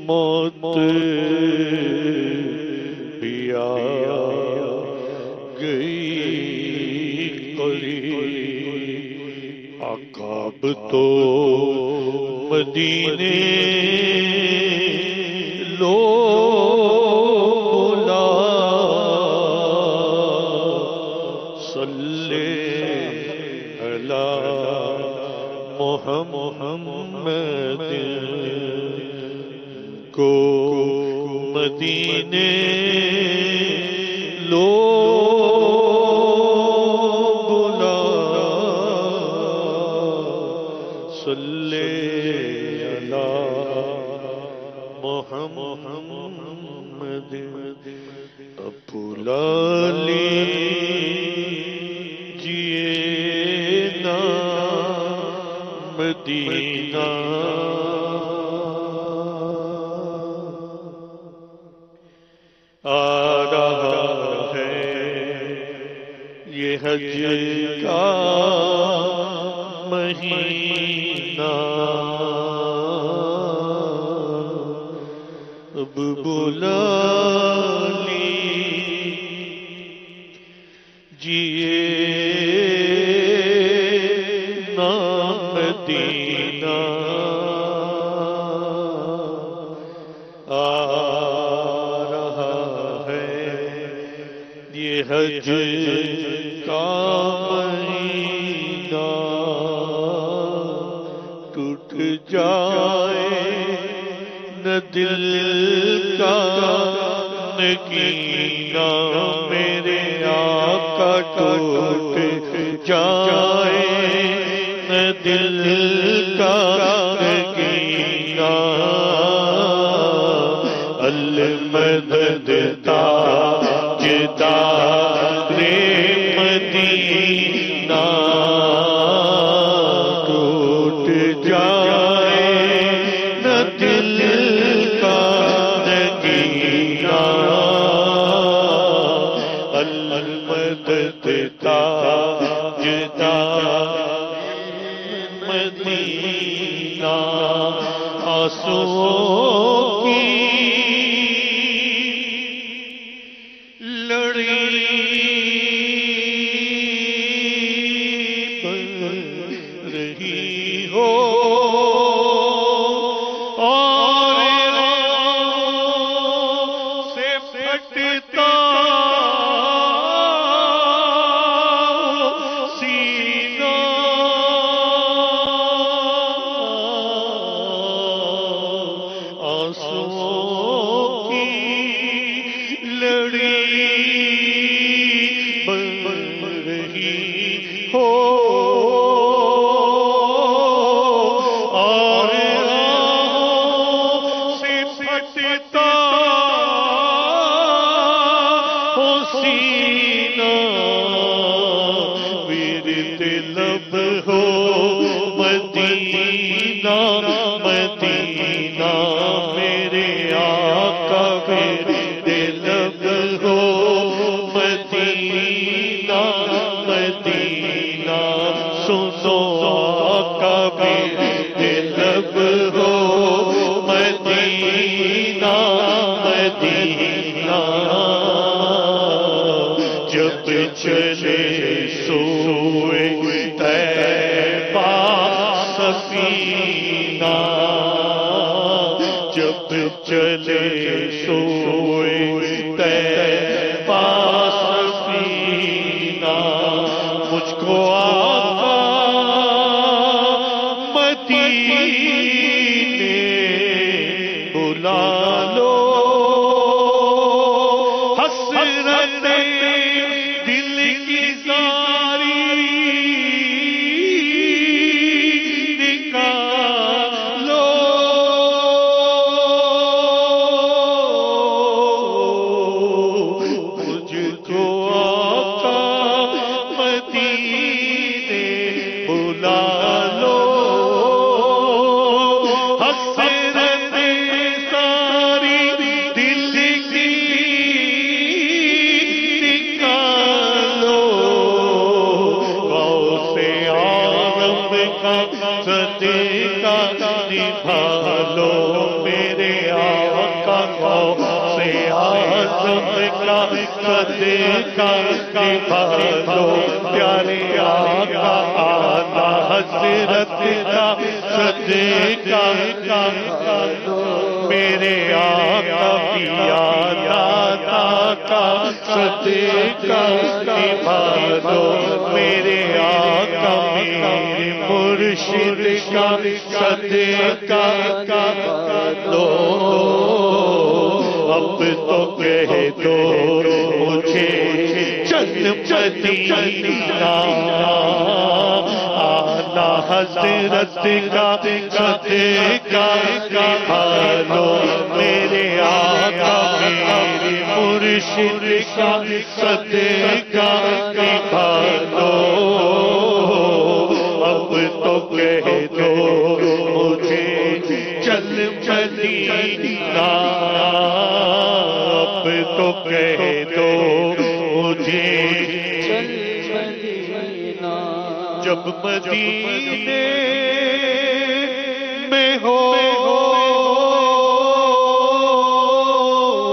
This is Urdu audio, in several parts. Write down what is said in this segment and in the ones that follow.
موت بھی آ گئی قریب، عقاب تو مدینے لو بلا، صلی علی محمد کو مدینے لو بلا، صلی علی محمد۔ اب بلا لیجئے نا مدینہ، آ رہا ہے یہ حج کا مہینہ، اب بلا لیجئے نا مدینہ، حج کا مہینہ، ٹوٹ جائے نہ دل کا نگینہ، میرے آقا ٹوٹ جائے نہ دل کا نگینہ، المدد تاجدار مدینہ، ٹوٹ جائے نہ دل کا نگینہ، المدد تاجدار مدینہ، آنسوؤں کی رہی ہو اور سے پھٹتا سینہ، آنسوؤں کی لڑی بن رہی ہو، اور سے پھٹتا ہو سینہ، ورد لب ہو مدینہ مدینہ، میرے آقا ورد لب ہو مدینہ مدینہ، سنو آقا ورد لب ہو مدینہ مدینہ، جب چلے سوئے طیبہ سفینہ، جب چلے سوئے طیبہ سفینہ، مجھ کو آقا مدینے بلا لو، حسرت دل کی ساری نکالو، مجھ کو آقا مدینے بلا لو، حسرت ساری دل کی نکالو، صدقہ نبھا لو میرے آقا غوث اعظم کا صدقہ نبھا لو پیارے آقا اعلیٰ حضرت کا صدقہ نبھا لو میرے آقا پیا دادا کا صدقہ نبھا لو میرے آقا میرے مرشد کا صدقہ نبھا لو اب تو کہہ دو مجھے چند مدینہ اعلیٰ حضرت کا صدقہ نبھا لو میرے آقا میرے مرشد کا صدقہ نبھا لو اب تو کہہ دو مجھے چل مدینہ اب تو کہہ دو مجھے چل مدینہ جب مدینے میں ہو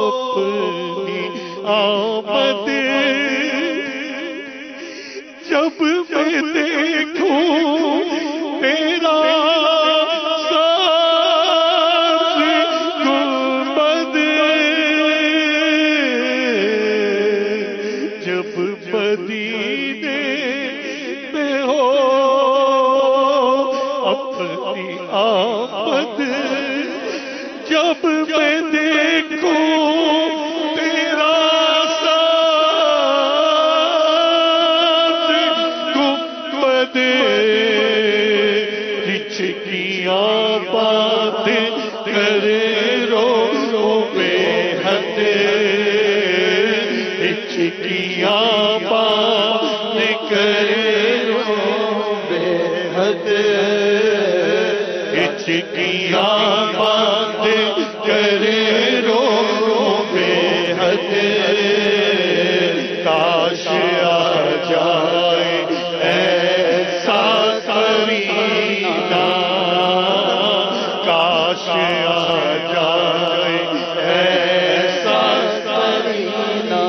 اپنی آمد جب میں دیکھوں تیرا ساز گنبد جب مدینے میں ہو اپنی آمد جب میں دیکھوں تیرا ساز گنبد ہچکیاں بات کرے رو بے حد ہچکیاں بات کرے رو بے حد ہچکیاں بات کرے رو بے حد کاش آ جائے ایسا کرینا کاش آ جائے ایسا کرینا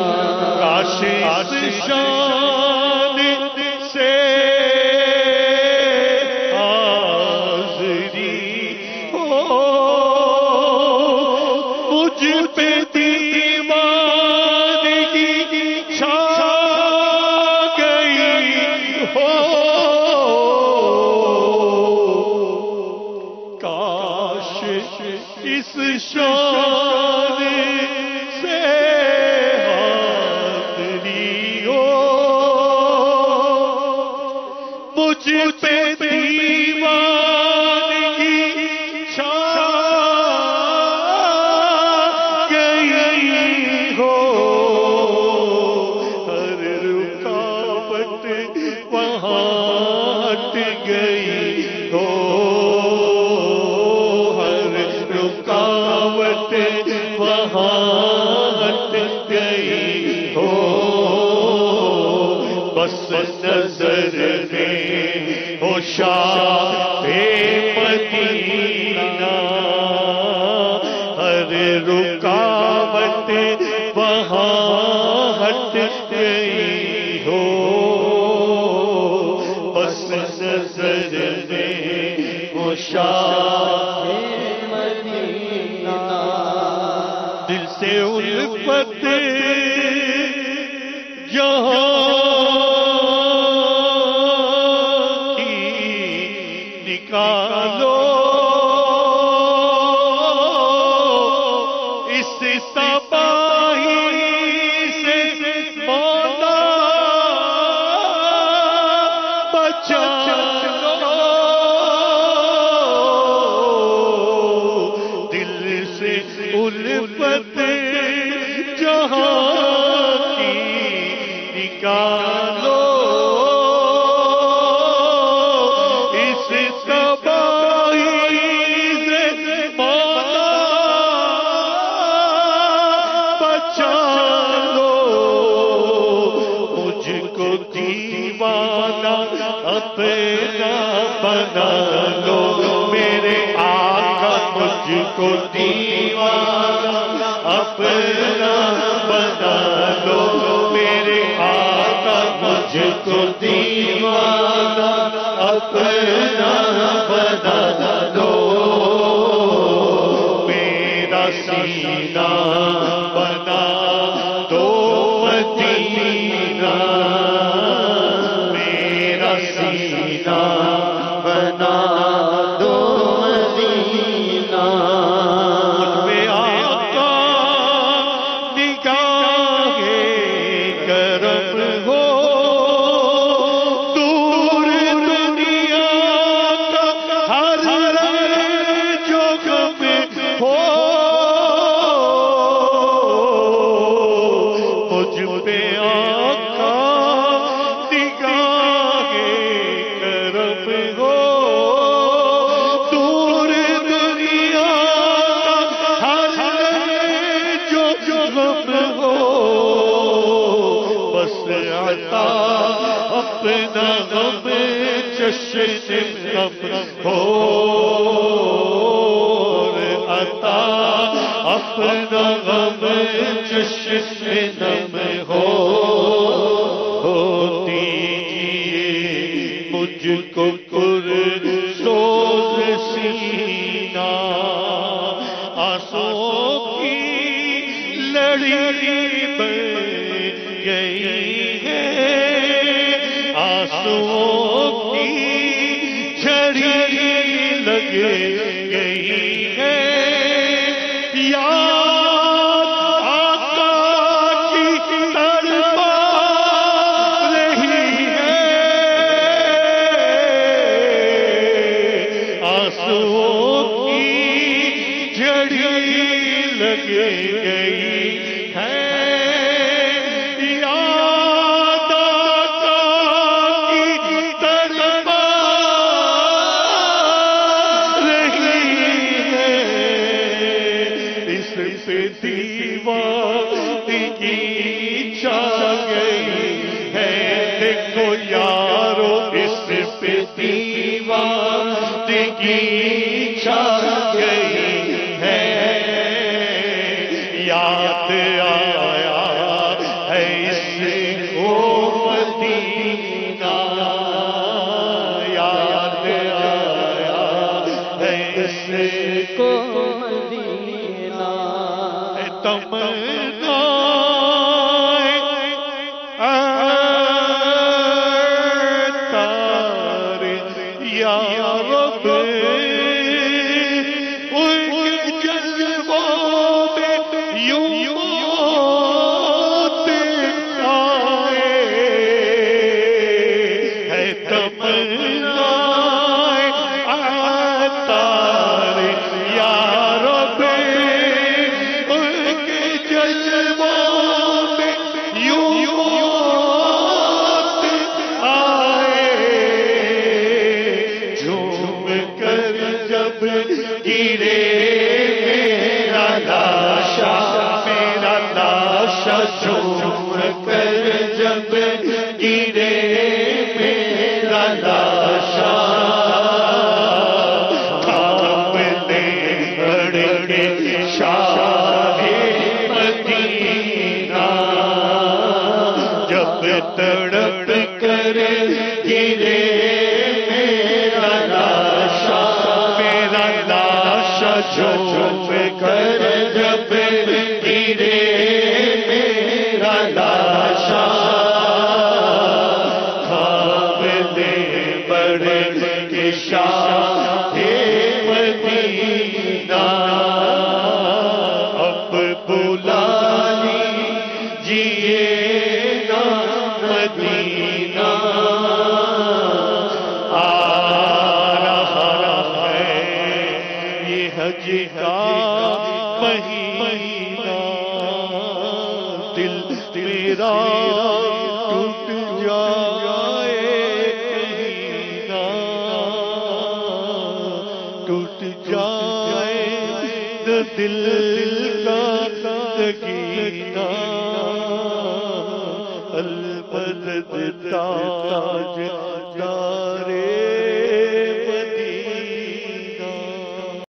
کاش اس شان سے حاضری ہو مجھ پہ دیوانگی چھا گئی ہو کاش اس شان سے حاضری ہو مجھ پہ دیوانگی چھا گئی ہو ہر رکاوٹ وہاں ہٹ گئی ہو ہر رکاوٹ وہاں ہٹ گئی ہو بس نظر میں ہو شاہ مدینہ ہر رکاوٹ وہاں ہٹ گئی ہو بس نظر میں ہو شاہ مدینہ دل سے الفت یہاں نکالو اس تباہی سے مولا بچا لو دل سے الفت جہاں کی نکالو اس تباہی بنا لو میرے آقا مجھ کو دیوانہ اپنا بنا لو میرے آقا مجھ کو دیوانہ اپنا بنا لو میرا سینہ بنا دو مدینہ میرا سینہ بنا دو مدینہ میں آقا نگاہ کرم ہو دور دنیا کا ہر جو غم ہو مجھ پہ آقا نگاہ کرم ہو دور دنیا کا ہر جو غم ہو بس عطا اپنا غم چشم غم ہو عطا اپنا غم چشم غم ہو دیجیے مجھ کو پرسوز سینہ آنسوں کی لڑی بن گئی ہے آنسوں کی جھڑی لگ گئی ہے یاد آقا کی تڑپا رہی ہے آنسوں کی جھڑی لگ گئی ہے یاد آقا کی تڑپا رہی ہے اس پہ دیوانگی چھا گئی ہے دیکھو یارو اس پہ دیوانگی چھا گئی ہے یاد آیا ہے اس کو مدینہ یاد آیا ہے اس کو مدینہ تمنا تار یا رب ان جذبوں میں یوں موت آئے ہے تمنا تار یا رب جھوم کر جب گرے میرا لاشا تھام لے بڑے شاہ مدینہ جب تڑپ کر گرے میرا لاشا جھوم کر جب گرے لاشا خواب دے بڑے کے شاہ مدینہ اب بلا لیجیے نا مدینہ آ رہا ہے یہ حج کا مہینہ دل تیرا ٹوٹ جائے کہیں نہ ٹوٹ جائے دل کا سکینہ المدد تاج